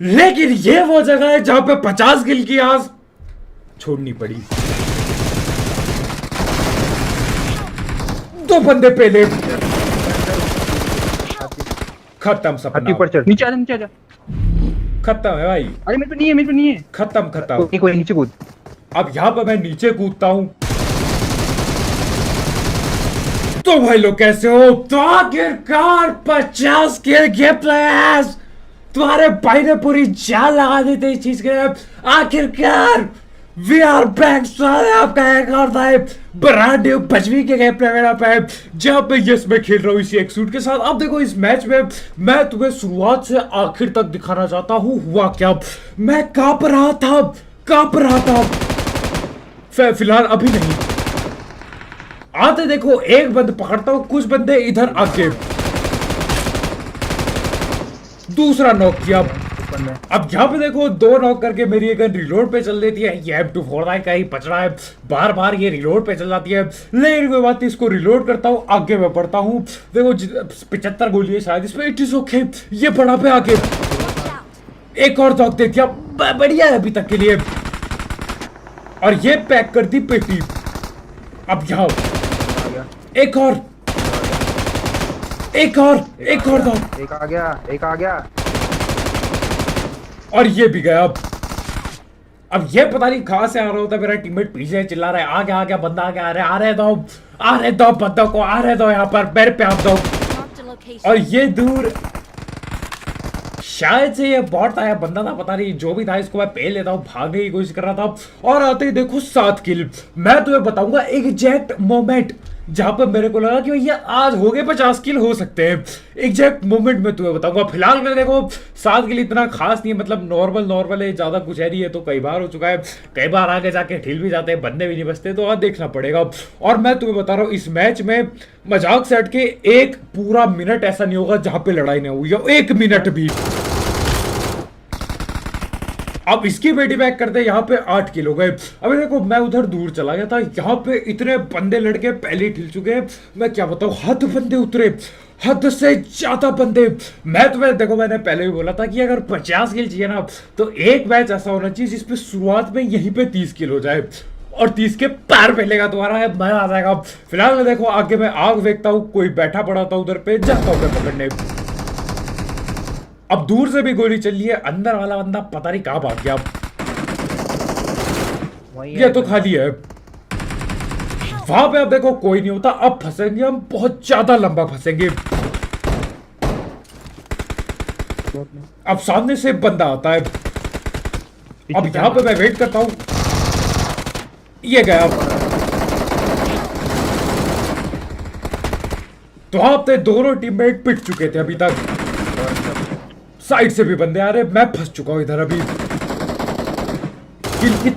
लेकिन ये वो जगह है जहां पे 50 किल की आस छोड़नी पड़ी। दो बंदे पहले खत्म हाथी सपना, ऊपर चढ़, नीचे आ जा, नीचे आ जा। खत्म है भाई, अरे मेरे पे नहीं है, मेरे पे नहीं है। खत्म खत्म। कोई नीचे कूद। अब यहाँ पे मैं नीचे कूदता हूं तो भाई लोग कैसे हो? तो आखिरकार 50 के गेम प्लेयर्स, तुम्हारे भाई ने पूरी जान लगा दी थी इस चीज के लिए। आखिरकार वी आर बैक। सारे आपका एक और था ब्रांड न्यू 25 के गेम प्ले मेरा पे, जहां पे यस मैं खेल रहा हूँ इसी एक सूट के साथ। अब देखो इस मैच में मैं तुम्हें शुरुआत से आखिर तक दिखाना चाहता हूँ हुआ क्या। मैं कांप रहा था, कांप रहा था। फिलहाल अभी नहीं आते, देखो एक बंद पकड़ता हूं, कुछ बंदे इधर आके, दूसरा नॉक किया। अब यहाँ पे देखो 2 नॉक करके मेरी एक गन रिलोड पे चल देती है। ये M249 का ही पचड़ा है, बार बार ये रिलोड पे चल जाती है। लेकिन कोई बात नहीं, इसको रिलोड करता हूँ, आगे मैं बढ़ता हूँ। देखो 75 गोली है शायद इसमें, इट इज ओके। ये बड़ा पे आगे एक और नॉक दे दिया, बढ़िया है अभी तक के लिए। और ये पैक कर दी पेटी। अब यहाँ एक और दो, एक आ गया, एक आ गया। और ये भी गया। अब ये पता नहीं कहां से आ रहा होता है, मेरा टीममेट पीछे चिल्ला रहा है, आ गया बंदा, आ रहे दो बंदों को, आ रहे दो यहाँ पर, मेरे पे आप दो। और ये दूर शायद से ये बॉट था या बंदा था, पता नहीं, जो भी था इसको मैं पेल लेता हूँ, भागने की कोशिश कर रहा था। और आते ही देखो 7 किल। मैं तुम्हें बताऊंगा एग्जैक्ट मोमेंट जहां पर मेरे को लगा कि भैया आज हो गए 50 किल हो सकते हैं। एग्जैक्ट मोमेंट में तुम्हें बताऊंगा। फिलहाल में देखो 7 किल इतना खास नहीं है, मतलब नॉर्मल है, ज्यादा कुछ है नहीं है। तो कई बार हो चुका है, कई बार आगे जाके ढील भी जाते हैं, बंदे भी नहीं बचते, तो आज देखना पड़ेगा। और मैं तुम्हें बता रहा हूँ इस मैच में मजाक से हट के एक पूरा मिनट ऐसा नहीं होगा जहां पे लड़ाई नहीं हुई है, 1 मिनट भी। अब इसकी बेटी बैक करते यहाँ पे 8 किल हो गए। अभी देखो मैं उधर दूर चला गया था, यहाँ पे इतने बंदे लड़के पहले ही ठिल चुके हैं, मैं क्या बताऊँ, हद बंदे उतरे, हद से ज्यादा बंदे। मैं तुम्हें देखो, मैंने पहले भी बोला था कि अगर 50 किल चाहिए ना, तो एक मैच ऐसा होना चाहिए जिसपे शुरुआत में यहीं पे 30 किल हो जाए, और 30 के पैर फैलेगा तुम्हारा, है मजा आ जाएगा। फिलहाल मैं देखो आगे मैं आग देखता हूँ, कोई बैठा पड़ा था उधर पे, जाता हूँ पकड़ने। अब दूर से भी गोली चल रही है, अंदर वाला बंदा पता नहीं कहां भाग गया। ये तो खाली है। वहां पे अब देखो कोई नहीं होता, अब फंसेंगे हम, बहुत ज्यादा लंबा फंसेंगे। अब सामने से बंदा आता है, अब यहां पे मैं वेट करता हूं, ये गया। तो वहां पे दोनों टीममेट पिट चुके थे अभी तक, साइड से भी बंदे आ रहे, मैं फंस चुका हूं इधर। अभी किल की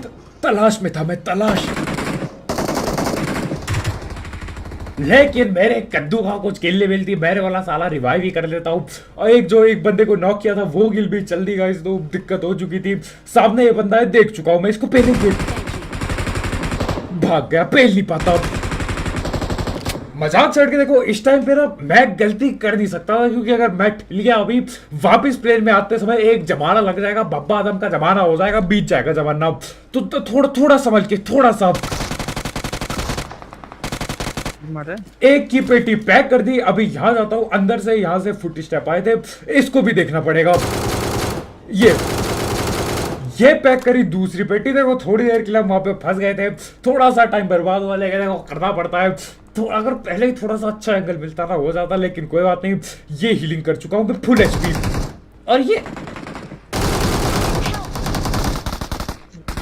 तलाश में था मैं, तलाश। लेकिन मेरे कद्दू का कुछ किल नहीं मिलती, मेरे वाला साला रिवाइव ही कर लेता हूं। और एक बंदे को नॉक किया था, वो किल भी चल दी गाइस, तो दिक्कत हो चुकी थी। सामने ये बंदा है, देख चुका हूं मैं इसको, पहले भाग गया, पेल नहीं पाता। मजाक छोड़ के देखो इस टाइम पे ना मैं गलती कर नहीं सकता था, क्योंकि अगर मैं ठिल गया अभी वापस प्लेन में आते समय एक जमाना लग जाएगा, बब्बा आदम का जमाना हो जाएगा, बीत जाएगा जमाना। तो थोड़ा समझ के, थोड़ा सा। एक की पेटी पैक कर दी। अभी यहां जाता हूं, अंदर से यहां से फुट स्टेप आए थे, इसको भी देखना पड़ेगा। ये पैक करी दूसरी पेटी। देखो थोड़ी देर के लिए वहां पे फंस गए थे, थोड़ा सा टाइम बर्बाद हुआ, लेकिन देखो करना पड़ता है। तो अगर पहले ही थोड़ा सा अच्छा एंगल मिलता ना, हो जाता, लेकिन कोई बात नहीं। ये हीलिंग कर चुका हूं मैं फुल एचपी। और ये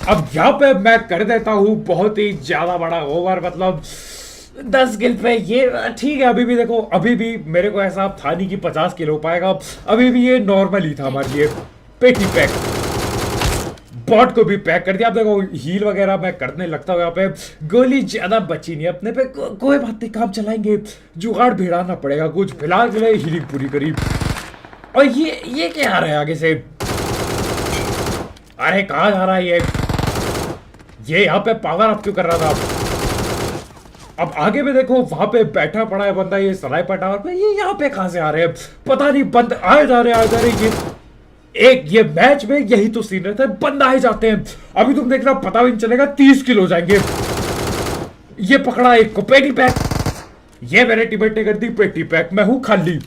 अब यहाँ पे मैं कर देता हूं बहुत ही ज्यादा बड़ा ओवर, मतलब 10 किल पे। ये ठीक है, अभी भी देखो, अभी भी मेरे को ऐसा था नहीं कि 50 किल हो पाएगा, अभी भी ये नॉर्मल ही था हमारे लिए। पेटी पैक, बॉट को भी पैक कर दिया। अब देखो हील वगैरह मैं करने लगता हूँ, यहाँ पे गोली ज्यादा बची नहीं अपने पे, कोई बात नहीं, काम चलाएंगे, जुगाड़ भिड़ाना पड़ेगा कुछ। फिलहाल के लिए हीलिंग पूरी करी। और ये क्या आ रहा है आगे से, अरे कहाँ जा रहा है ये यहाँ पे पावर अप क्यों कर रहा था। अब आगे में देखो वहां पे बैठा पड़ा है बंदा, ये स्नाइपर टावर पे, ये यहाँ पे कहां से आ रहे हैं पता नहीं, बंद आए जा रहे ये। एक ये मैच में यही तो सीन रहता है, बंदा ही जाते हैं। अभी तुम देखना पता भी नहीं चलेगा, 30 किलो हो जाएंगे। ये पकड़ा एक को पेटी पैक, ये मेरे टीममेट ने कर दी पेटी पैक, मैं हूं खाली।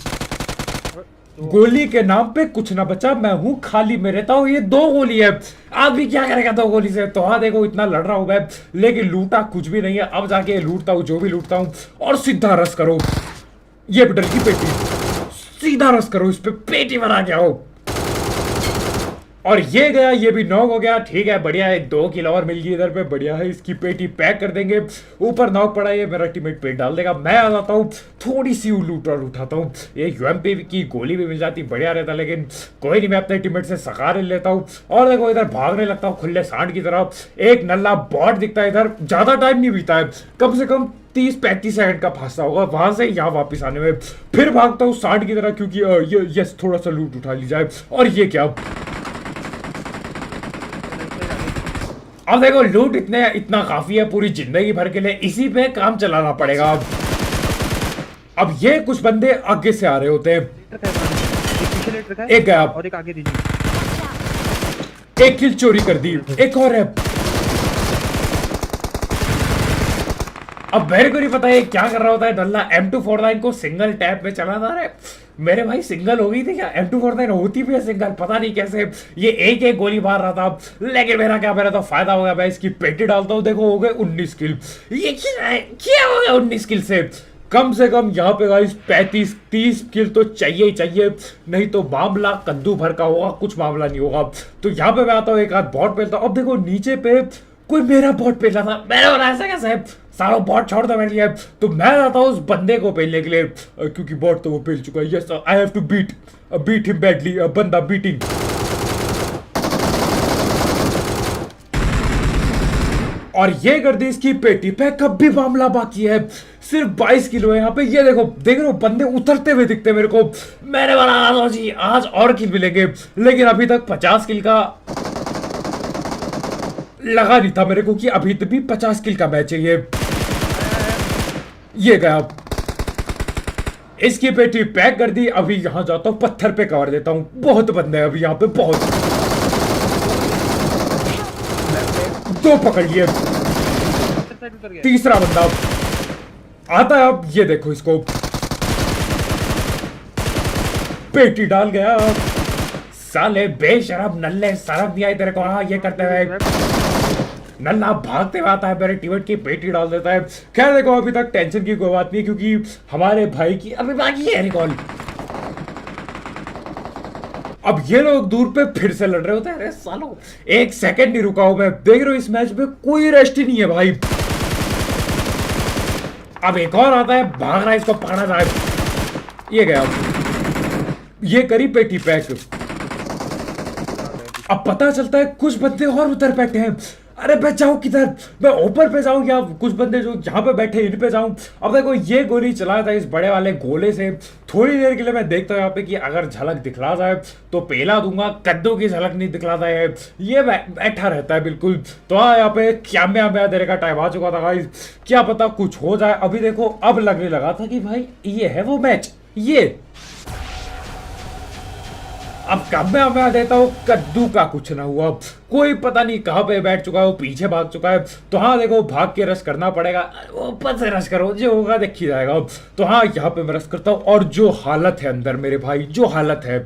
गोली के नाम पे कुछ ना बचा, मैं हूं खाली। मैं रहता हूं, ये 2 गोली है, आदमी क्या करेगा 2 गोली से। तो हाँ देखो इतना लड़ रहा हूं मैं, लेकिन लूटा कुछ भी नहीं है। अब जाके लूटता हूं जो भी लूटता हूं, और सीधा रस करो। ये डर की पेटी, सीधा रस करो इस पे, पेटी बना के आओ। और ये गया, ये भी नॉक हो गया। ठीक है बढ़िया है, 2 किलो और मिल गई इधर पे, बढ़िया है। इसकी पेटी पैक कर देंगे। ऊपर नॉक पड़ा है, मेरा टीममेट पेट डाल देगा। मैं आ जाता हूँ, थोड़ी सी लूट और उठाता हूँ। एक यूएमपी की गोली भी मिल जाती, बढ़िया रहता। लेकिन कोई नहीं, मैं अपने टीममेट से सकार लेता हूँ। और देखो इधर भागने लगता हूँ खुले सांड की तरफ। एक नल्ला बॉट दिखता है इधर, ज्यादा टाइम नहीं बीता है, कम से कम 30-35 सेकंड का फासला होगा वहां से यहाँ वापस आने में। फिर भागता हूँ सांड की तरह, क्योंकि ये थोड़ा सा लूट उठा ली जाए। और ये क्या, अब देखो लूट इतना काफी है पूरी जिंदगी भर के लिए, इसी पे काम चलाना पड़ेगा। अब ये कुछ बंदे आगे से आ रहे होते हैं, एक गया और एक आगे दीजिए। एक किल चोरी कर दी, एक और है। अब मेरे को नहीं पता ये क्या कर रहा होता है डल्ला। M249 को सिंगल टैप में चला जा रहा है। मेरे भाई सिंगल हो गई थी क्या? M249 होती भी है सिंगल, पता नहीं कैसे। ये एक गोली मार रहा था, लेकिन मेरा तो फायदा हो गया। मैं इसकी पेटी डालता हूँ, देखो हो गए 19 किल। ये क्या हो गया 19 किल से? कम से कम यहाँ पे गाइस 35-30 किल तो चाहिए ही चाहिए, नहीं तो मामला कद्दू भर का होगा, कुछ मामला नहीं होगा। तो यहाँ पे मैं आता हूँ, एक हाथ बॉट पेलता हूँ। अब देखो नीचे पे कोई मेरा बॉट पेल रहा था, मैंने बोला ऐसा कैसे है, सारा बॉट छोड़ दो मेरे लिए। तो मैं आता हूँ उस बंदे को पेलने के लिए, क्योंकि बॉट तो वो पेल चुका है। Yes I have to beat him badly, बंदा बीटिंग। और ये कर दी इसकी पेटी पैक। अब भी मामला बाकी है, सिर्फ 22 किलो है यहाँ पे। ये देखो देख रहे हो बंदे उतरते हुए दिखते मेरे को। मैंने बोला जी आज और किल मिलेंगे, लेकिन अभी तक 50 किल का लगा नहीं था मेरे को कि अभी तक भी 50 किल का मैच है ये गया। इसकी पेटी पैक कर दी। अभी यहां जाता हूं, पत्थर पे कवर देता हूं। बहुत बंदे हैं अभी यहाँ पे, बहुत। 2 पकड़ लिए, तीसरा बंदा आता है। अब ये देखो इसको पेटी डाल गया। साले बेशरम नल्ले, शर्म नहीं आई तेरे को? हाँ ये करते हुए नल्ला भागते हुए आता है, मेरे टीममेट की पेटी डाल देता है। खैर देखो अभी तक टेंशन की कोई बात नहीं, क्योंकि हमारे भाई की अभी बाकी है रिकॉल। अब ये लोग दूर पे फिर से लड़ रहे होते हैं। अरे सालो 1 सेकंड नहीं रुका हूं मैं, देख रहे हो इस मैच में कोई रेस्ट ही नहीं है भाई। अब एक और आता है, भाग रहा है, इसको पकड़ा जाए। ये गया, ये करी पेटी पैक। अब पता चलता है कुछ बंदे और उधर बैठे हैं। अरे मैं जाऊं किधर? मैं ऊपर पे जाऊं या कुछ बंदे जो जहां पे बैठे इन पे जाऊं? अब देखो ये गोली चलाया था इस बड़े वाले गोले से। थोड़ी देर के लिए मैं देखता हूं यहाँ पे कि अगर झलक दिखला जाए तो पेला दूंगा, कद्दू की झलक नहीं दिखला जाए। ये बैठा रहता है बिल्कुल। तो हाँ यहाँ पे क्या मैं देने का टाइम आ चुका था गाइस, क्या पता कुछ हो जाए। अभी देखो अब लगने लगा था कि भाई ये है वो मैच। ये अब कब मैं देता हूँ, कद्दू का कुछ ना हुआ। कोई पता नहीं कहाँ पे बैठ चुका है, वो पीछे भाग चुका है। तो हाँ देखो भाग के रश करना पड़ेगा, ऊपर से रश करो, जो होगा देख ही जाएगा। तो हाँ यहाँ पे मैं रश करता हूँ। और जो हालत है अंदर मेरे भाई, जो हालत है,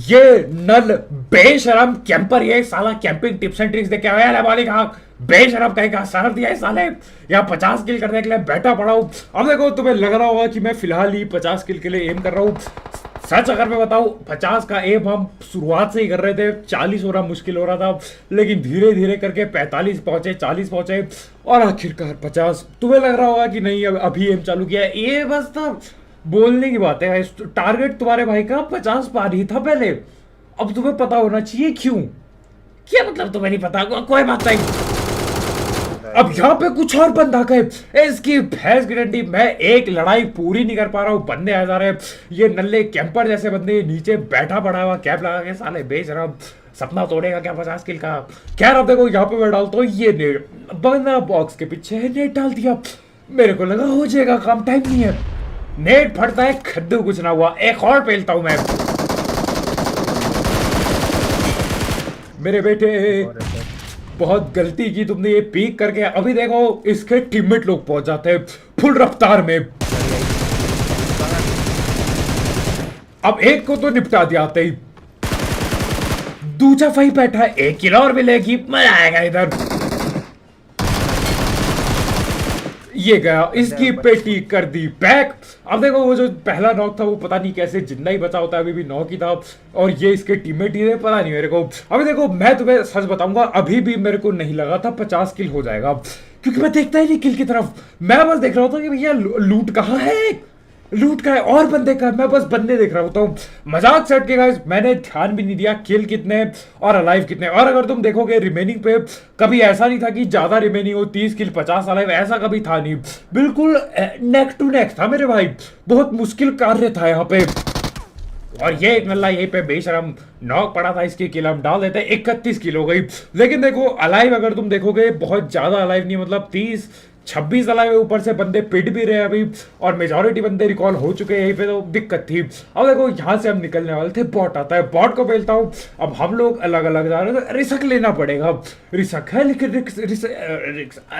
ये नल बेशरम कैंपर, ये साला कैंपिंग टिप्स एंड ट्रिक्स देख के आया वाली कहा बेशरम कहीं का सर दिया है साले। यहाँ 50 किल करने के लिए बैठा पड़ा हूँ। अब देखो तुम्हें लग रहा होगा कि मैं फिलहाल ही 50 किल के लिए एम कर रहा हूँ। सच अगर मैं बताऊं, 50 का एम हम शुरुआत से ही कर रहे थे। 40 हो रहा मुश्किल हो रहा था, लेकिन धीरे धीरे करके 45 पहुंचे, 40 पहुंचे और आखिरकार 50। तुम्हें लग रहा होगा कि नहीं अभी एम चालू किया है, ये बस था बोलने की बात है। टारगेट तुम्हारे भाई का 50 पार ही था पहले। अब तुम्हें पता होना चाहिए क्यों। क्या मतलब तुम्हें नहीं पता? कोई बात नहीं। अब यहाँ पे कुछ और बंदा गए, इसकी भैंस गारंटी। मैं एक लड़ाई पूरी नहीं कर पा रहा हूँ, बंदे आ जा रहे हैं। ये नल्ले कैंपर जैसे बंदे नीचे बैठा पड़ा हुआ कैप लगा के, साले बेच रहा। सपना तोड़ेगा क्या 50 किल का? खैर अब देखो यहाँ पे मैं डालता हूँ ये नेट। बंदा बॉक्स के पीछे नेट डाल दिया। मेरे को लगा हो जाएगा काम, टाइम नहीं है। नेट फटता है, खद्दू कुछ ना हुआ, एक और पेलता हूं मैं। मेरे बेटे बहुत गलती की तुमने ये पीक करके। अभी देखो इसके टीममेट लोग पहुंच जाते हैं फुल रफ्तार में। अब एक को तो निपटा दिया आते ही, दूसरा वही बैठा है, एक किलो और मिलेगी, मजा आएगा इधर। ये गया, इसकी पेटी कर दी पैक। अब देखो वो जो पहला नॉक था वो पता नहीं कैसे जिंदा ही बचा होता है, अभी भी नॉक ही था। और ये इसके टीममेट ही थे, पता नहीं मेरे को। अभी देखो मैं तुम्हें सच बताऊंगा, अभी भी मेरे को नहीं लगा था 50 किल हो जाएगा, क्योंकि मैं देखता ही नहीं किल की तरफ। मैं बस देख रहा होता कि भैया लूट कहाँ है, लूट का है और बंदे का। मैं बस बंदे देख रहा होता हूँ। मजाक सेट के गाइस, मैंने ध्यान भी नहीं दिया किल कितने और अलाइव कितने। और अगर तुम देखोगे रिमेनिंग पे, कभी ऐसा नहीं था कि ज्यादा रिमेनिंग हो, 30 किल 50 अलाइव, ऐसा कभी था नहीं। बिल्कुल नेक टू नेक था मेरे भाई, बहुत मुश्किल कार्य था यहाँ पे। और ये एक नल्ला यहीं पे बेशरम नॉक पड़ा था, इसकी किल हम डाल देते, 31 किल हो गई। लेकिन देखो अलाइव अगर तुम देखोगे बहुत ज्यादा अलाइव नहीं, मतलब 30-26 अलाइव, ऊपर से बंदे पिट भी रहे अभी, और मेजॉरिटी बंदे रिकॉल हो चुके हैं। यहीं पे तो दिक्कत थी। अब देखो यहाँ से हम निकलने वाले थे, बॉट आता है, बॉट को बेलता हूँ। अब हम लोग अलग अलग जा रहे हैं, तो रिस्क लेना पड़ेगा। रिस्क है लेकिन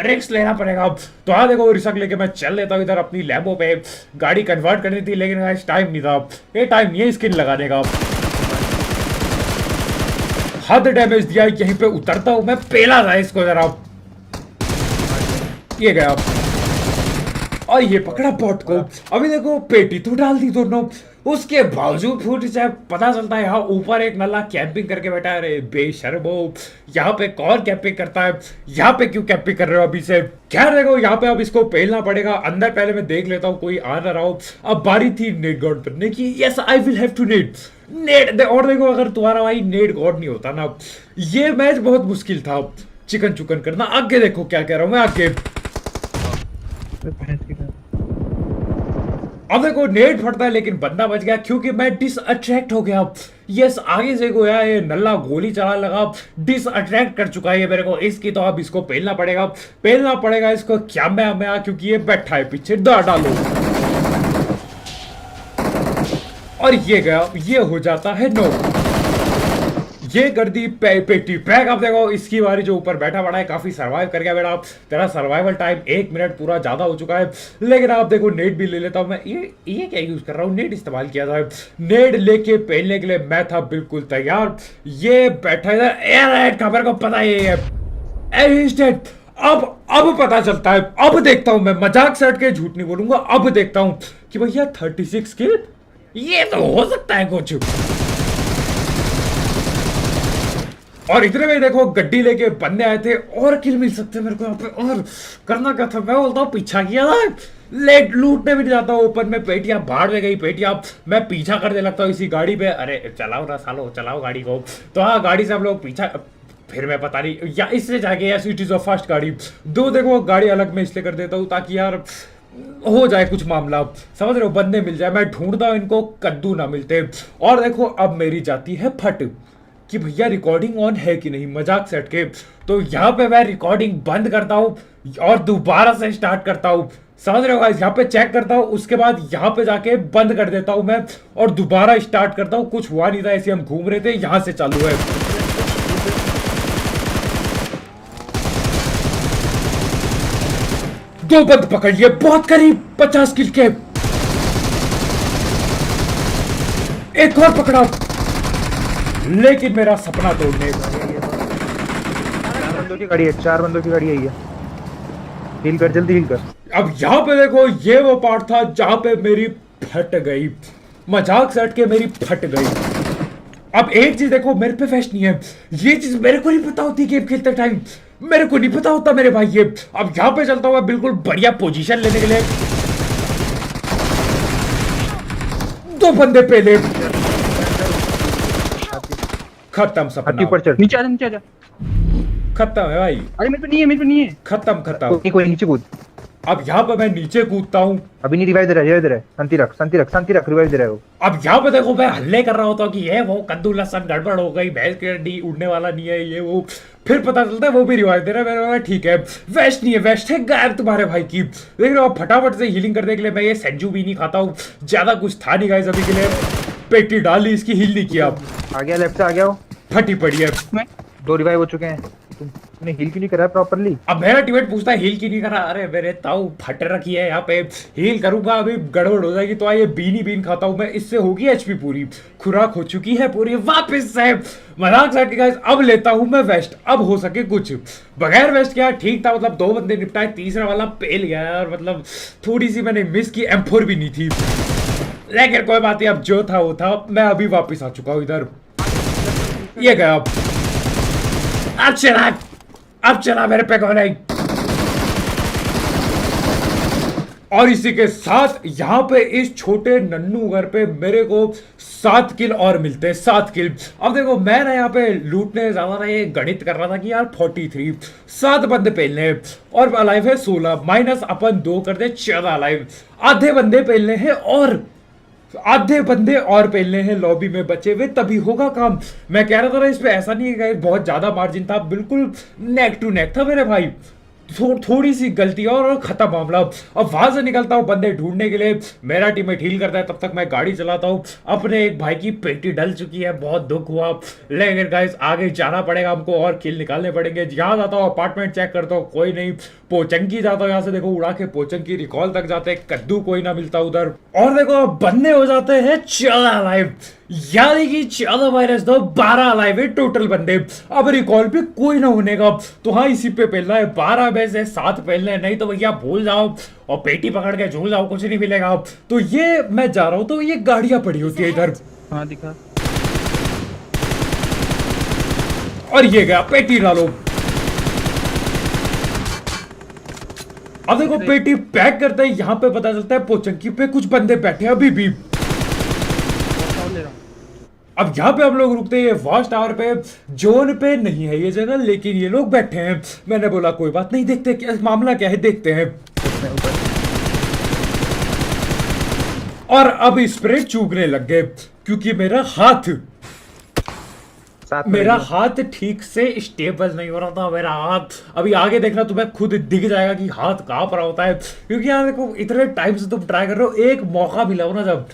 रिस्क लेना पड़ेगा। तो हाँ देखो रिस्क लेके मैं चल लेता हूँ इधर अपनी लैबों पे। गाड़ी कन्वर्ट करनी थी लेकिन टाइम नहीं था, ये टाइम नहीं है स्किन लगाने का। हद डैमेज दिया, यहीं पे उतरता हूं मैं, पेला था इसको जरा। ये गया और ये पकड़ा बॉट को। अभी देखो पेटी तो डाल दी दोनों, उसके बावजूद फूट जाए। पता चलता है यहाँ ऊपर एक नल्ला कैंपिंग करके बैठा है। अरे बेशर्मो, यहाँ पे कौन कैंपिंग करता है, यहाँ पे क्यों कैंपिंग कर रहे हो अभी से। खैर देखो यहाँ पे अब इसको पेलना पड़ेगा। अंदर पहले मैं देख लेता हूँ कोई आ ना रहा हो। अब बारी थी नेट गॉड बनने की। Yes I will have to net net. और देखो अगर तुम्हारा भाई नेट गॉड नहीं होता ना, ये मैच बहुत मुश्किल था चिकन चुकन करना। आगे देखो क्या कह रहा हूँ मैं, आगे अब देखो नेट फटता है लेकिन बंदा बच गया, क्योंकि मैं डिस अट्रैक्ट हो गया। यस आगे से गोया ये नल्ला गोली चला लगा, डिस अट्रैक्ट कर चुका है ये मेरे को इसकी। तो अब इसको पेलना पड़ेगा इसको। क्या मैं क्योंकि ये बैठा है पीछे, डालो। और ये गया, ये हो जाता है नो। ये कर दी पेटी पैक। अब देखो इसकी बारी, जो ऊपर बैठा पड़ा है काफी सर्वाइव कर गया बेटा। तेरा सर्वाइवल टाइम 1 मिनट पूरा ज्यादा हो चुका है। लेकिन आप देखो नेट भी ले लेता हूं मैं। ये क्या यूज कर रहा हूँ, नेट इस्तेमाल किया था। नेट लेके पहनने के लिए मैं था बिल्कुल तैयार। ये बैठा इधर, खबर को पता है अब पता चलता है। अब देखता हूं मैं, मजाक सेट के झूठ नहीं बोलूंगा। अब देखता हूं कि भैया 36 किल, ये तो हो सकता है कुछ। और इतने में देखो गड्डी लेके बंदे आए थे, और किल मिल सकते मेरे को यहाँ पे। और करना क्या था, मैं बोलता हूँ पीछा किया था, लेट लूटने भी नहीं जाता। ओपन में पेटियां भाड़ में गई पेटियां, मैं पीछा करने लगता हूँ इसी गाड़ी पे। अरे चलाओ ना सालो, चलाओ गाड़ी को। तो हाँ गाड़ी से हम लोग पीछा, फिर मैं पता नहीं या इससे जाके या सिटीज ऑफ फर्स्ट गाड़ी दो, देखो गाड़ी अलग में इसलिए कर देता हूँ ताकि यार हो जाए कुछ मामला, समझ रहे हो, बंदे मिल जाए। मैं ढूंढता हूँ इनको, कद्दू ना मिलते। और देखो अब मेरी जाती है फट कि भैया रिकॉर्डिंग ऑन है कि नहीं, मजाक सेट के। तो यहाँ पे मैं रिकॉर्डिंग बंद करता हूँ और दोबारा से स्टार्ट करता हूँ, समझ रहे हो गाइस। यहाँ पे चेक करता हूँ, उसके बाद यहाँ पे जाके बंद कर देता हूँ मैं, और दोबारा स्टार्ट करता हूँ। कुछ हुआ नहीं था, ऐसे हम घूम रहे थे, यहाँ से चालू है। दो बंद पकड़ लिए, बहुत करीब 50 किल के। एक और पकड़ा, लेकिन मेरा सपना तोड़ने। 4 बंदों की गाड़ी है, 4 बंदों की गाड़ी है ये। हील कर, जल्दी हील कर। अब यहाँ पे देखो ये वो पार्ट था जहां पे मेरी फट गई, मजाक सेट के मेरी फट गई। अब एक चीज देखो, मेरे पे फेस्ट नहीं है, ये चीज मेरे को नहीं पता होती गेम खेलते टाइम, मेरे को नहीं पता होता मेरे भाई ये। अब यहाँ पे चलता हुआ बिल्कुल बढ़िया पोजीशन लेने के लिए, दो बंदे पहले, खत्म सपना। ऊपर चढ़, नीचे आ जा। खत्म है भाई। अरे मेरे पे नहीं है, खत्म। कोई नीचे कूद। अब यहाँ पे मैं नीचे कूदता हूँ। अभी नहीं रिवाइव दे रहा है, रिवाइव दे रहा है। शांति रख रिवाइव दे रहा है वो। अब यहाँ पे देखो मैं हल्ले कर रहा होता हूँ कि ये वो कद्दू लहसन गड़बड़ हो गई, भैंस के डी उड़ने वाला नहीं है ये वो। फिर पता चलता है वो भी रिवाइव दे रहा है। मैंने बोला ठीक है, वेस्ट नहीं है, वेस्ट है गायब तुम्हारे भाई की। देख रहे हो आप, फटाफट से हीलिंग करने के लिए मैं ये सेंजू भी नहीं खाता हूँ, ज्यादा कुछ था नहीं गाइस अभी के लिए। पेटी डाली, इसकी हील नहीं किया। आ गया, लेफ्ट से आ गया वो, फटी पड़ी है। 2 रिवाइव हो चुके हैं। तुमने हील क्यों नहीं करा प्रॉपर्ली? अब मेरा टीममेट पूछता है हील क्यों नहीं करा। अरे मेरे ताऊ फट रखी है यहाँ पे, हील करूंगा अभी गड़बड़ हो जाएगी। तो ये बीन खाता हूँ मैं, इससे होगी एचपी पूरी, खुराक हो चुकी है पूरी वापस से। मजाक साइड गाइस, अब लेता हूँ मैं वेस्ट। अब हो सके कुछ, बगैर वेस्ट क्या ठीक था, मतलब 2 बंदे निपटाए, तीसरा वाला पेल गया और मतलब थोड़ी सी मैंने मिस की, M4 भी नहीं थी। लेकिन कोई बात नहीं, अब जो था वो था। मैं अभी वापस आ चुका हूँ इधर। ये गया अब चला मेरे पे कौन है। और इसी के साथ यहाँ पे इस छोटे नन्नू घर पे मेरे को 7 किल और मिलते हैं, 7 किल। अब देखो मैं ना यहाँ पे लूटने ज्यादा ना ये गणित कर रहा था कि यार 43 7 बंदे पहलने हैं और अलाइव है 16 माइनस अपन 2 कर दे 14 अलाइव। आधे बंदे पहलने हैं और आधे बंदे और पहले हैं लॉबी में बचे हुए, तभी होगा काम। मैं कह रहा था ना इस पे ऐसा नहीं है, बहुत ज्यादा मार्जिन था, बिल्कुल नेक टू नेक था मेरे भाई। थोड़ी सी गलती और खत्म मामला। अब वहां से निकलता हूँ बंदे ढूंढने के लिए, मेरा टीममेट हील करता है, तब तक मैं गाड़ी चलाता हूँ। अपने एक भाई की पेटी डल चुकी है, बहुत दुख हुआ, लेकिन गाइस आगे जाना पड़ेगा हमको और किल निकालने पड़ेंगे। यहाँ जाता हूँ अपार्टमेंट चेक करता हूँ, कोई नहीं। पोचंकी जाता हूँ यहाँ से, देखो उड़ा के पोचंकी रिकॉल तक जाते हैं, कद्दू कोई ना मिलता उधर। और देखो बंदे हो जाते हैं 14 लाइव, यानी कि 14 माइनस 2 12 लाइव है टोटल बंदे। अब रिकॉल पे कोई ना होने का, तो हाँ इसी पे पहलना है। 12 में से 7 पहलने, नहीं तो भैया भूल जाओ और पेटी पकड़ के झूल जाओ, कुछ नहीं मिलेगा। तो ये मैं जा रहा हूँ, तो ये गाड़ियां पड़ी होती है इधर। हाँ दिखा। और ये गया, पेटी डालो। अब देखो पेटी पैक करते हैं, यहाँ पे पता चलता है पोचंकी पे कुछ बंदे बैठे हैं अभी भी। अब यहाँ पे हम लोग रुकते हैं, ये वॉच टावर पे, जोन पे नहीं है ये जगह, लेकिन ये लोग बैठे हैं। मैंने बोला कोई बात नहीं, देखते क्या मामला क्या है, देखते हैं। और अब स्प्रे चूकने लग गए, क्योंकि मेरा हाथ ठीक से स्टेबल नहीं हो रहा था। मेरा हाथ अभी आगे देखना तुम्हें खुद दिख जाएगा कि हाथ कहाँ पर होता है, क्योंकि यार देखो इतने टाइम से तुम ट्राई कर रहे हो, एक मौका मिला हो ना जब,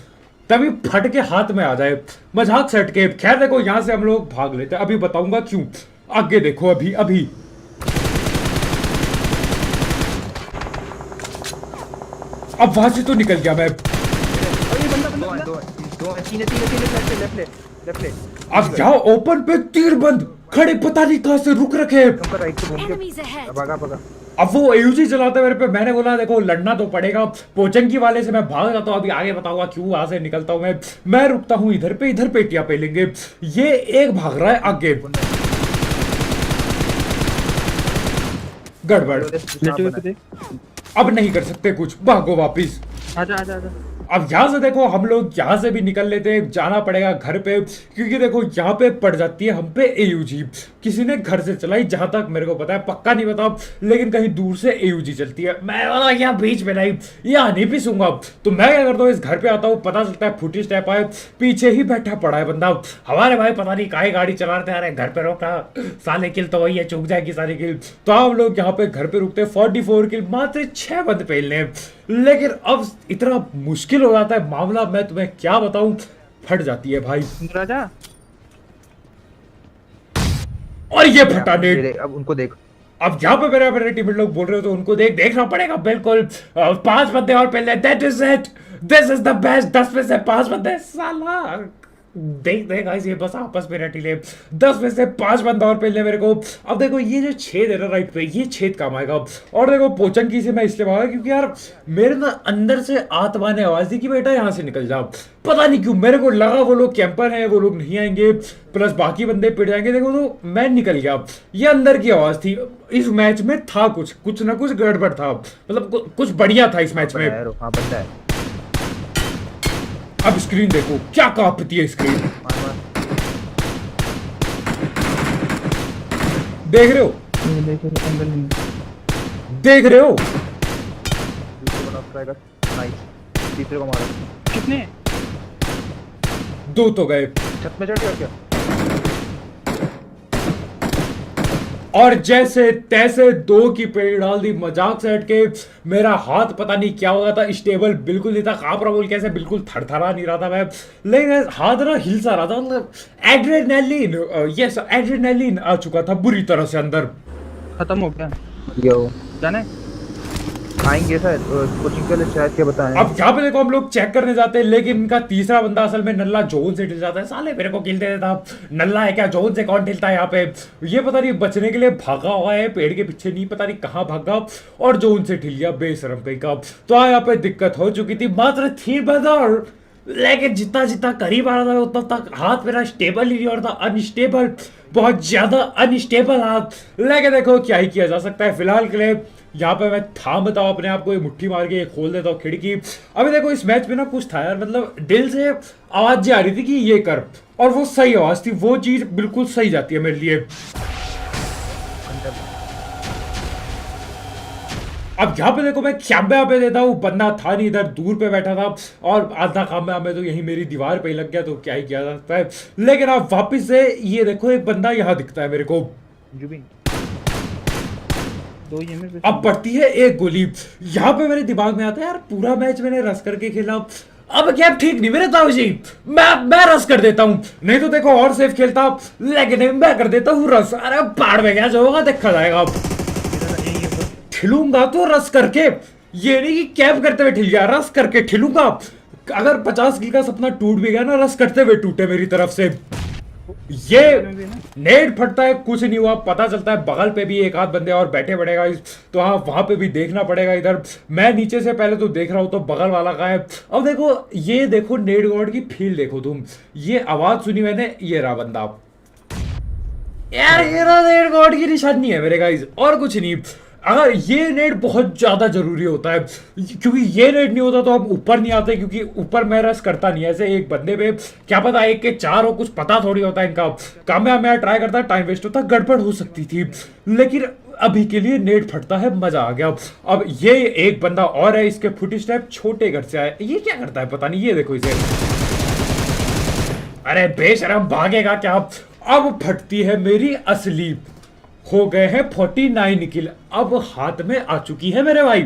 तभी फट के हाथ में आ जाए, मजाक सेट के। खैर देखो यहाँ से हम लोग भाग लेते हैं, अभी बताऊंगा क्यों, आगे देखो। अभी अब वहां से तो निकल गया मैं। अब जाओ ओपन पे, तीर बंद खड़े, पता नहीं कहां से रुक रखे। अब वो एयूजी चलाते मेरे पे, मैंने बोला देखो लड़ना तो पड़ेगा, पोचंकी वाले से मैं भाग जाता हूँ। अभी आगे बताऊंगा क्यों वहां से निकलता हूँ मैं रुकता हूँ इधर पे, इधर पेटियां पे लेंगे। ये एक भाग रहा है आगे, गड़बड़। अब नहीं कर सकते कुछ, भागो वापिस। आजा। अब यहाँ से देखो हम लोग यहाँ से भी निकल लेते हैं, जाना पड़ेगा घर पे, क्योंकि देखो यहाँ पे पड़ जाती है हम पे एयूजी। किसी ने घर से चलाई, जहां तक मेरे को पता है, पक्का नहीं पता, लेकिन कहीं दूर से एयूजी चलती है। मैं वाला यहाँ बीच में नहीं, यहाँ नहीं पिसूंगा। तो मैं क्या करता हूँ, इस घर पे आता हूँ, पता चलता है फुटी स्टेप आए, पीछे ही बैठा पड़ा है बंदा। हमारे भाई पता नहीं काहे गाड़ी चला रहे थे, अरे घर पे रोका, साले किल तो वही है, चुक जाएगी सारी किल। तो हम लोग यहाँ पे घर पे रुकते हैं, 44 किल, मात्र 6 बंद पहले। लेकिन अब इतना मुश्किल हो जाता है मामला, मैं तुम्हें क्या बताऊं, फट जाती है भाई। राजा और ये फटा नेट। अब उनको देख, अब यहाँ पे मेरे टीममेट लोग बोल रहे हो तो उनको देखना पड़ेगा बिल्कुल। 5 बंदे और पहले, that is it, this is the best. 10 में से 5 बंदे, साला देख गाइस, ये बस आपस में रटी ले। 10 में से 5 बंदा और पहले मेरे को। अब देखो ये जो छेद है ना राइट पे, ये छेद काम आएगा। और देखो पोचंकी से मैं इसलिए भागा क्योंकि यार मेरे ना अंदर से आत्मा ने आवाज दी कि बेटा यहाँ से निकल जाओ। पता नहीं क्यों मेरे को लगा वो लोग कैंपर हैं, वो लोग नहीं आएंगे, प्लस बाकी बंदे पिट जाएंगे। देखो तो मैं निकल गया, ये अंदर की आवाज थी। इस मैच में था कुछ ना कुछ गड़बड़ था, मतलब कुछ बढ़िया था इस मैच में। अब स्क्रीन देखो क्या कांपती है स्क्रीन, देख रहे हो? ट्राई कर। नाइस, तीसरे को मारा। कितने? 2 तो गए। छत में चढ़ गया क्या? और जैसे तैसे 2 की पेड़ डाल दी मजाक से हटके। मेरा हाथ पता नहीं क्या हो गया था, स्टेबल बिल्कुल नहीं था, कांप रहा बोल कैसे, बिल्कुल थरथरा नहीं रहा था मैं, लेकिन हाथ ना हिल सा रहा था, मतलब एड्रेनालिन, यस एड्रेनालिन आ चुका था बुरी तरह से अंदर। खत्म हो गया यो जाने। आएंगे शायद कोचिंग के लिए, शायद क्या बताएं। अब यहाँ पे देखो हम लोग चेक करने जाते हैं, लेकिन इनका तीसरा बंदा असल में नल्ला जोन से ढिल जाता है। साले मेरे को किल दे देता, नल्ला है क्या, जोन से कौन ढिलता है यहाँ पे। ये पता नहीं बचने के लिए भागा हुआ है पेड़ के पीछे, नहीं पता नहीं कहाँ भागा और जोन से ढिल गया बेशरम कहीं का। तो यहाँ पे दिक्कत हो चुकी थी, मात्र 3 बंदा, लेकिन जितना जितना करीब आ रहा था उतना तक हाथ मेरा स्टेबल ही नहीं हो रहा था, अनस्टेबल, बहुत ज्यादा अनस्टेबल हाथ। लेकिन देखो क्या ही किया जा सकता है फिलहाल के लिए। यहाँ पे मैं थामता हूँ अपने आप को, मुट्ठी मार के खोल देता हूँ खिड़की। अभी देखो इस मैच में ना कुछ था यार, मतलब दिल से आवाज जी आ रही थी कि ये कर, और वो सही आवाज थी, वो चीज बिल्कुल सही जाती है मेरे लिए। अब यहाँ पे देखो मैं कैमरा पे देता हूँ, बंदा था नहीं इधर, दूर पे बैठा था, और आधा काम में तो यही मेरी दीवार पे ही लग गया, तो क्या ही किया जा सकता है। लेकिन अब वापिस से ये देखो एक बंदा यहाँ दिखता है मेरे को, जुबिन 2 ही है मेरे पे। अब पड़ती है एक गोली। यहाँ पे मेरे दिमाग में आता है यार पूरा मैच मैंने रस करके खेला, अब क्या ठीक नहीं मेरे ताऊ जी, मैं रस कर देता हूँ, नहीं तो देखो और सेफ खेलता, लेकिन नहीं, मैं कर देता हूँ रस। अरे बाढ़ में क्या जो होगा देखा जाएगा, ठिलूंगा तो रस करके, ये नहीं कि कैप करते हुए ठिल गया, रस करके ठिलूंगा। अगर 50 किल का सपना टूट भी गया ना, रस करते हुए टूटे मेरी तरफ से। ये नेट फटता है, कुछ नहीं हुआ, पता चलता है बगल पे भी एक आध बंदे और बैठे पड़ेगा, तो हाँ वहां पे भी देखना पड़ेगा। इधर मैं नीचे से पहले तो देख रहा हूं, तो बगल वाला का है। अब देखो ये देखो नेट गॉड की फील देखो तुम, ये आवाज सुनी मैंने, ये रहा बंदा यार, ये रहा नेट गॉड की निशानी है मेरे गाइस, और कुछ नहीं। अगर ये नेट बहुत ज्यादा जरूरी होता है, क्योंकि ये नेट नहीं होता तो हम ऊपर नहीं आते, क्योंकि ऊपर मैं रस करता नहीं ऐसे एक बंदे पे, क्या पता एक के 4 हो, कुछ पता थोड़ी होता है इनका। काम में मैं ट्राई करता, टाइम वेस्ट होता, गड़बड़ हो सकती थी, लेकिन अभी के लिए नेट फटता है, मजा आ गया। अब ये एक बंदा और है, इसके फुट स्टेप छोटे घर से आए, ये क्या करता है पता नहीं, ये देखो इसे, अरे बेशरम भागेगा क्या। अब फटती है मेरी असली, हो गए हैं 49 किल, अब हाथ में आ चुकी है मेरे भाई,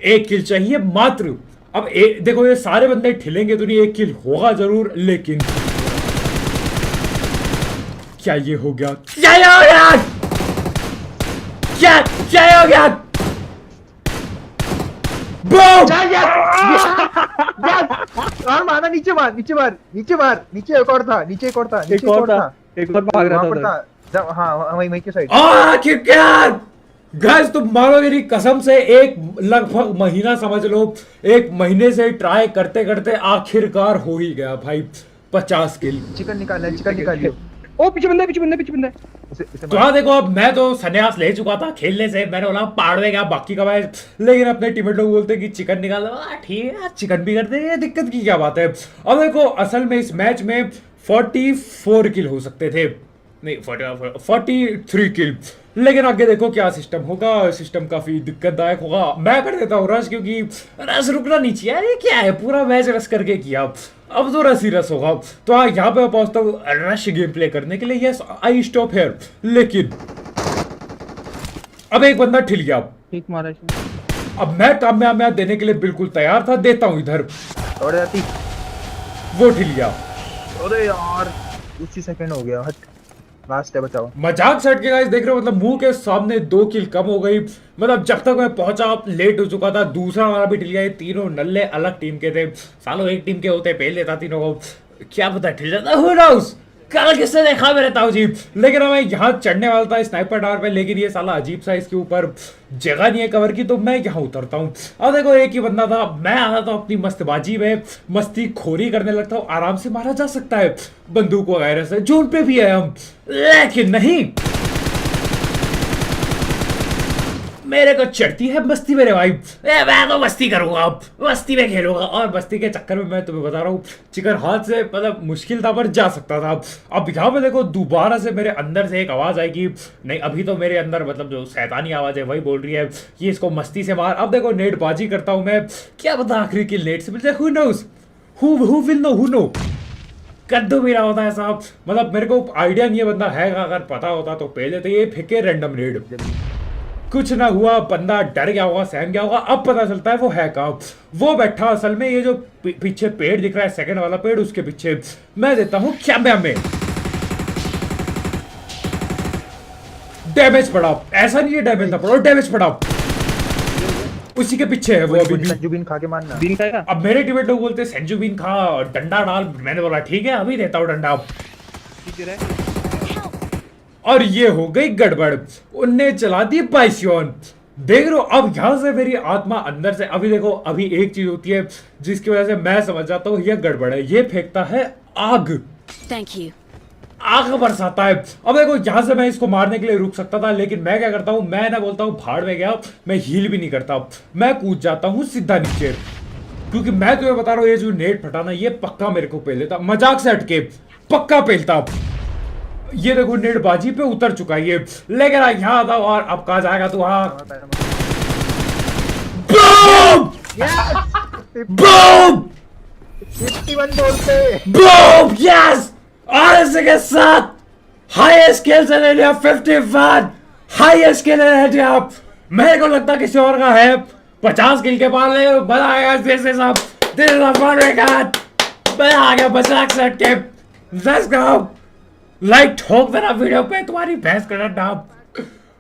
1 किल चाहिए मात्र। अब देखो ये सारे बंदे ठिलेंगे तो नहीं, 1 किल होगा जरूर, लेकिन क्या ये हो गया, क्या ये हो गया, क्या हो गया, बूम! मारना, नीचे मार, नीचे मार, नीचे मार, नीचे एक और था, नीचे एक और था, एक और था, एक और भाग रहा था उधर। हाँ वही के साइड। आखिरकार गाइस तुम मारोगे नहीं कसम से, एक लगभग महीना समझ लो, 1 महीने से ट्राई करते करते आखिरकार हो ही गया भाई 50 किल। चिकन निकाल, चिकन निकालियो। ओ पीछे बंदा है, पीछे बंदा है, पीछे बंदा है। तो हाँ देखो, अब मैं तो संन्यास ले चुका था खेलने से, मैंने बोला पाड़ में गया बाकी का मैच, लेकिन अपने टीममेट लोग बोलते कि चिकन निकाल दो, ठीक है चिकन भी करते हैं, दिक्कत की क्या बात है। अब देखो असल में इस मैच में 44 किल हो सकते थे, नहीं 43 किल, लेकिन आगे देखो क्या सिस्टम होगा, सिस्टम काफी दिक्कतदायक होगा। मैं कर देता हूँ रश, क्योंकि रश रुकना नहीं चाहिए यार, ये क्या है पूरा मैच रश करके किया, अब तो रस ही रस होगा। तो हाँ यहाँ पे मैं पहुंचता हूँ रश गेम प्ले करने के लिए, यस आई स्टॉप हियर, लेकिन अब एक बंदा ठिल गया, ठीक मारा इसने। अब मैं कामयाब देने के लिए बिल्कुल तैयार था, देता हूँ इधर, दौड़ जाती, वो ठिल गया। अरे यार उसी सेकंड हो गया, हट लास्ट है, बचाओ। मजाक से हटके गाइस देख रहे हो, मतलब मुंह के सामने 2 किल कम हो गई, मतलब जब तक मैं पहुंचा लेट हो चुका था, दूसरा वाला भी ठिल गया। ये तीनों नल्ले अलग टीम के थे, सालों एक टीम के होते पहले लेता तीनों को, क्या पता ठिल जाता, हु नोस, कल किसने देखा मेरे ताऊ जी। लेकिन मैं यहाँ चढ़ने वाला था स्नाइपर टावर पे, लेकिन ये साला अजीब सा इसके ऊपर जगह नहीं है कवर की, तो मैं यहाँ उतरता हूँ। अब देखो एक ही बंदा था, मैं आता था अपनी मस्तबाजी में, मस्ती खोरी करने लगता हूँ, आराम से मारा जा सकता है बंदूक वगैरह से, जोन पे भी है हम, लेकिन नहीं, मेरे को चढ़ती है मस्ती मेरे भाई। मैं तो मस्ती करूंगा, अब मस्ती में खेलूंगा। और मस्ती के चक्कर में मैं तुम्हें बता रहा हूँ चिकन हाथ से मतलब मुश्किल था पर जा सकता था। अब यहाँ पे देखो दोबारा से मेरे अंदर से एक आवाज आएगी। नहीं अभी तो मेरे अंदर मतलब जो शैतानी आवाज है वही बोल रही है कि इसको मस्ती से मार। अब देखो नेट बाजी करता हूँ मैं, क्या पता आखिरी किल नेट से मिल जाए। Who knows, who will know, who know. कद्दू भी रहा होता है साहब, मतलब मेरे को आइडिया नहीं है बंदा है, अगर पता होता तो पहले तो ये फेंके रैंडम रेड। कुछ ना हुआ, बंदा डर गया होगा, सहम गया होगा। अब पता चलता है वो है कहाँ। वो बैठा असल में ये जो पीछे पेड़ दिख रहा है, सेकंड वाला पेड़, उसके पीछे। मैं देता हूँ क्या में डैमेज पड़ा। ऐसा नहीं है डैमेज ना पड़ा, डैमेज पड़ा। उसी के पीछे है वो अभी भी। संजू बीन खा के मारना। बीन खाएगा? अब मेरे टीममेट लोग बोलते हैं संजू बीन खा, डंडा डाल। मैंने बोला ठीक है अभी देता हूँ डंडा। और ये हो गई गड़बड़, उनने चला दी पाइसियन। देख रहे हो अब यहां से मेरी आत्मा अंदर से। अभी देखो अभी एक चीज होती है जिसकी वजह से मैं समझ जाता हूँ ये गड़बड़ है। ये फेंकता है आग, Thank you. आग बरसाता है। अब देखो यहां से मैं इसको मारने के लिए रुक सकता था, लेकिन मैं क्या करता हूं, मैं ना बोलता हूं भाड़ में गया, मैं हील भी नहीं करता, मैं कूद जाता हूं सीधा नीचे। क्योंकि मैं तुम्हें बता रहा हूं ये जो नेट फटाना ये पक्का मेरे को पेल लेता, मजाक से हटके पक्का पेलता। ये देखो नेट बाजी पे उतर चुका है ये, लेकिन यहाँ आता और अब कहा जाएगा तू। हाँ बूम बूम 51 बोलते। Boom yes. और इसी के साथ highest kills in India 51, highest kill in India. मेरे को लगता किसी और का है 50 किल के बाद ले मजा आएगा। This is a fun record. मैं आ गया मजाक से हटके। Let's go. लाइक ठोक देना वीडियो पे, तुम्हारी भैंस का नाम।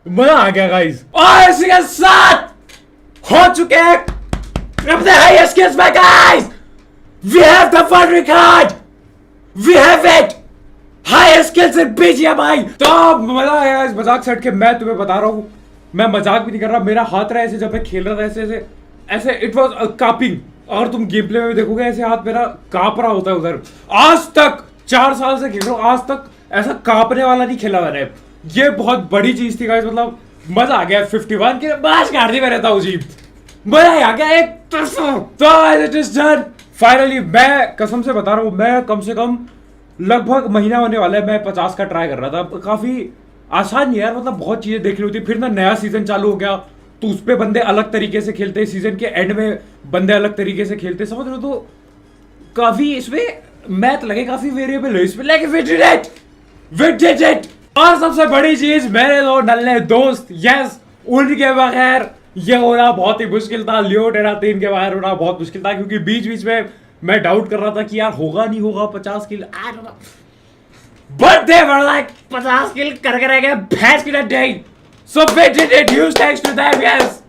मजा आ गया गाइस। और इसी के साथ हो चुके हैं अपने हाईएस्ट किल्स में guys. We have the fun record, we have it, highest kills in BGMI. तो मजा आया इस मजाक से हटके। मैं तुम्हें बता रहा हूँ मैं मजाक भी नहीं कर रहा। मेरा हाथ रहा ऐसे जब मैं खेल रहा था, ऐसे ऐसे ऐसे इट वाज कापिंग। और तुम गेम प्ले में देखोगे ऐसे हाथ मेरा कांप रहा होता है उधर। आज तक 4 साल से खेल रहा हूँ, आज तक ऐसा कांपने वाला नहीं खेला मैंने। ये बहुत बड़ी चीज थी गाइस, मतलब मजा आ गया। 51 की बात कर दी मैंने तो जी, मजा आ गया एक तो इट इज डन फाइनली। मैं कसम से बता रहा हूँ, मैं कम से कम लगभग महीना होने वाला है मैं 50 का ट्राई कर रहा था। काफी आसान नहीं यार, मतलब बहुत चीजें देखनी होती। फिर ना नया सीजन चालू हो गया तो उस पे बंदे अलग तरीके से खेलते, सीजन के एंड में बंदे अलग तरीके से खेलते, समझ रहे हो। तो काफी इसमें मैथ लगे, काफी वेरिएबल है इसमें, लेकिन we did it। और सबसे बड़ी चीज मेरे दो नल्ले दोस्त, यस उनके बगैर ये होना बहुत ही मुश्किल था। लियो टेरा 3 के बगैर होना बहुत मुश्किल था, क्योंकि बीच बीच में मैं डाउट कर रहा था कि यार होगा नहीं होगा 50 किल। बट दे वर लाइक 50 किल करके रह गए भैंस की डे। So we did it, huge thanks to them. Yes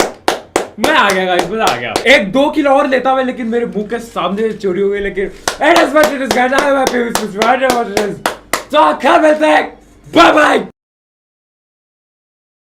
मैं आ गया गाइस, मजा आ गया। 1-2 किलो और लेता मैं, लेकिन मेरे मुंह के सामने चोरी हो गई। लेकिन it is what it is guys, I am happy with this what it is. तो कल मिलते हैं, बाय बाय।